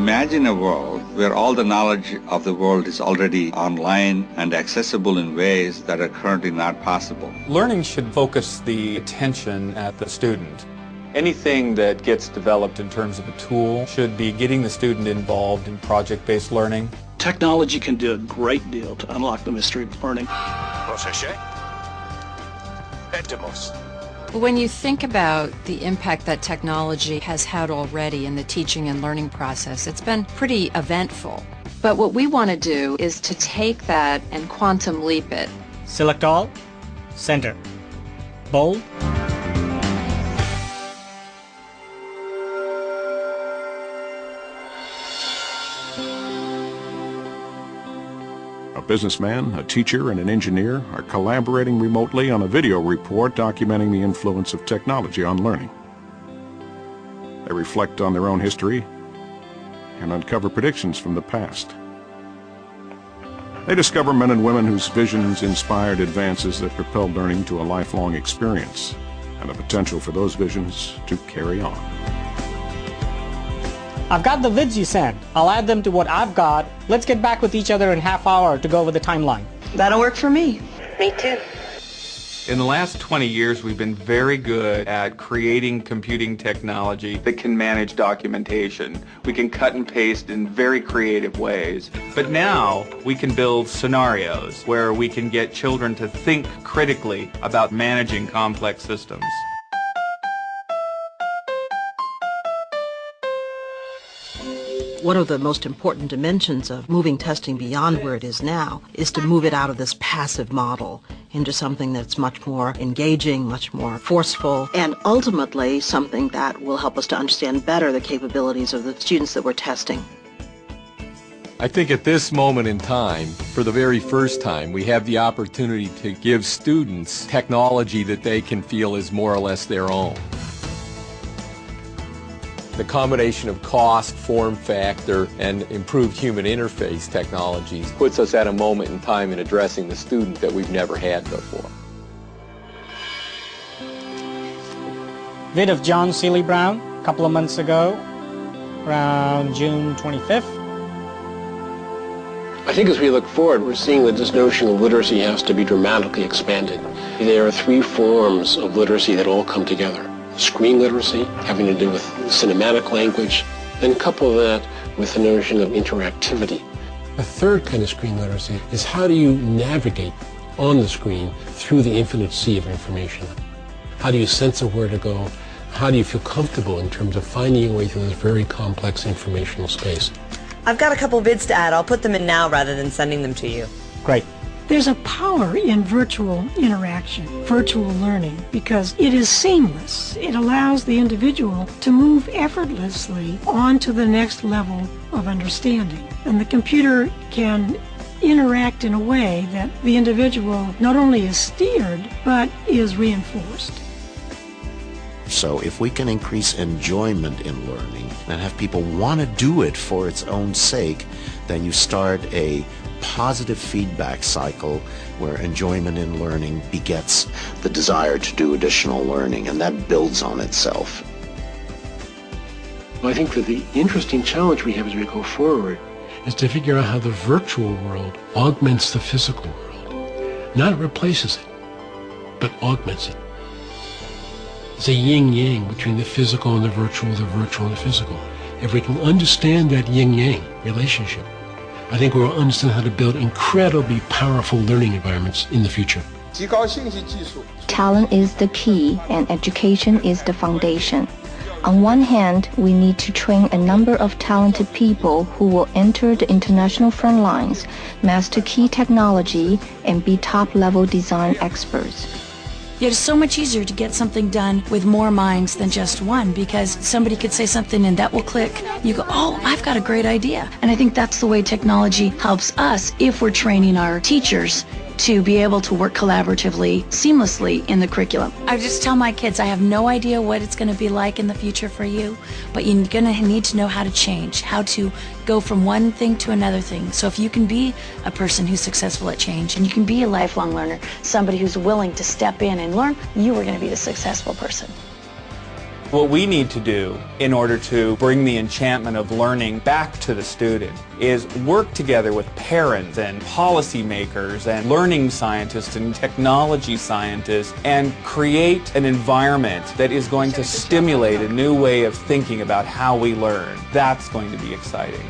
Imagine a world where all the knowledge of the world is already online and accessible in ways that are currently not possible. Learning should focus the attention at the student. Anything that gets developed in terms of a tool should be getting the student involved in project-based learning. Technology can do a great deal to unlock the mystery of learning. When you think about the impact that technology has had already in the teaching and learning process, it's been pretty eventful. But what we want to do is to take that and quantum leap it. Select all, center, bold. A businessman, a teacher, and an engineer are collaborating remotely on a video report documenting the influence of technology on learning. They reflect on their own history and uncover predictions from the past. They discover men and women whose visions inspired advances that propelled learning to a lifelong experience and the potential for those visions to carry on. I've got the vids you sent. I'll add them to what I've got. Let's get back with each other in half hour to go over the timeline. That'll work for me. Me too. In the last 20 years, we've been very good at creating computing technology that can manage documentation. We can cut and paste in very creative ways. But now we can build scenarios where we can get children to think critically about managing complex systems. One of the most important dimensions of moving testing beyond where it is now is to move it out of this passive model into something that's much more engaging, much more forceful, and ultimately something that will help us to understand better the capabilities of the students that we're testing. I think at this moment in time, for the very first time, we have the opportunity to give students technology that they can feel is more or less their own. The combination of cost, form factor, and improved human interface technologies puts us at a moment in time in addressing the student that we've never had before. Vid of John Seeley Brown a couple of months ago, around June 25th. I think as we look forward, we're seeing that this notion of literacy has to be dramatically expanded. There are three forms of literacy that all come together. Screen literacy, having to do with cinematic language, then couple that with the notion of interactivity. A third kind of screen literacy is how do you navigate on the screen through the infinite sea of information? How do you sense where to go? How do you feel comfortable in terms of finding your way through this very complex informational space? I've got a couple vids to add. I'll put them in now rather than sending them to you. Great. There's a power in virtual interaction, virtual learning, because it is seamless. It allows the individual to move effortlessly on to the next level of understanding. And the computer can interact in a way that the individual not only is steered, but is reinforced. So if we can increase enjoyment in learning and have people want to do it for its own sake, then you start a positive feedback cycle where enjoyment in learning begets the desire to do additional learning, and that builds on itself. I think that the interesting challenge we have as we go forward is to figure out how the virtual world augments the physical world. Not replaces it, but augments it. It's a yin-yang between the physical and the virtual and the physical. If we can understand that yin-yang relationship, I think we'll understand how to build incredibly powerful learning environments in the future. Talent is the key and education is the foundation. On one hand, we need to train a number of talented people who will enter the international front lines, master key technology, and be top-level design experts. It's so much easier to get something done with more minds than just one, because somebody could say something and that will click. You go, oh, I've got a great idea. And I think that's the way technology helps us if we're training our teachers to be able to work collaboratively, seamlessly in the curriculum. I just tell my kids, I have no idea what it's going to be like in the future for you, but you're going to need to know how to change, how to go from one thing to another thing. So if you can be a person who's successful at change, and you can be a lifelong learner, somebody who's willing to step in and learn, you are going to be the successful person. What we need to do in order to bring the enchantment of learning back to the student is work together with parents and policymakers and learning scientists and technology scientists and create an environment that is going to stimulate a new way of thinking about how we learn. That's going to be exciting.